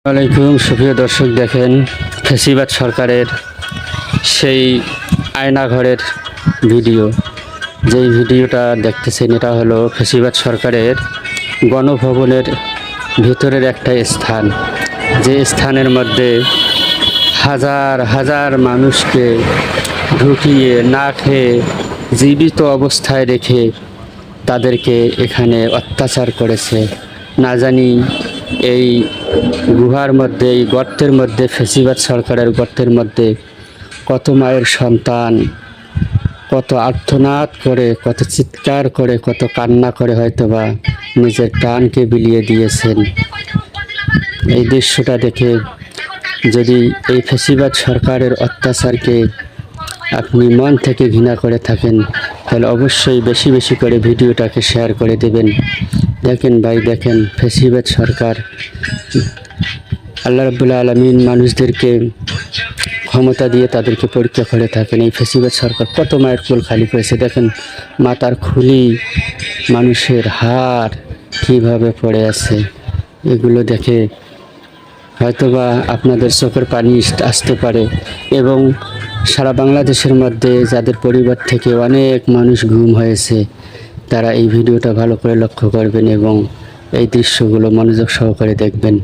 আলাইকুম সুপ্রিয় দর্শক, দেখেন ফ্যাসিবাদ সরকারের সেই আয়নাঘরের ভিডিও। যেই ভিডিওটা দেখতেছেন এটা হলো ফ্যাসিবাদ সরকারের গণভবনের ভিতরের একটা স্থান, যে স্থানের মধ্যে হাজার হাজার মানুষকে ঢুকিয়ে না খেয়ে জীবিত অবস্থায় রেখে তাদেরকে এখানে অত্যাচার করেছে। না জানি এই গুহার মধ্যে, এই গর্তের মধ্যে, ফ্যাসিবাদ সরকারের গর্তের মধ্যে কত মায়ের সন্তান কত আর্তনাদ করে, কত চিৎকার করে, কত কান্না করে হয়তোবা নিজের প্রাণকে বিলিয়ে দিয়েছেন। এই দৃশ্যটা দেখে যদি এই ফ্যাসিবাদ সরকারের অত্যাচারকে আপনি মন থেকে ঘৃণা করে থাকেন, তাহলে অবশ্যই বেশি বেশি করে ভিডিওটাকে শেয়ার করে দেবেন। দেখেন ভাই, দেখেন ফ্যাসিবাদ সরকার, আল্লাহ রাব্বুল আলামিন মানুষদেরকে ক্ষমতা দিয়ে তাদেরকে পরীক্ষা করে থাকেন। এই ফ্যাসিবাদ সরকার কত মায়ের কোল খালি করেছে। দেখেন মাথার খুলি, মানুষের হাড় কীভাবে পড়ে আছে। এগুলো দেখে হয়তোবা আপনাদের চোখের পানি আসতে পারে, এবং সারা বাংলাদেশের মধ্যে যাদের পরিবার থেকে অনেক মানুষ গুম হয়েছে তারা এই ভিডিওটা ভালো করে লক্ষ্য করবেন এবং এই দৃশ্যগুলো মনোযোগ সহকারে দেখবেন।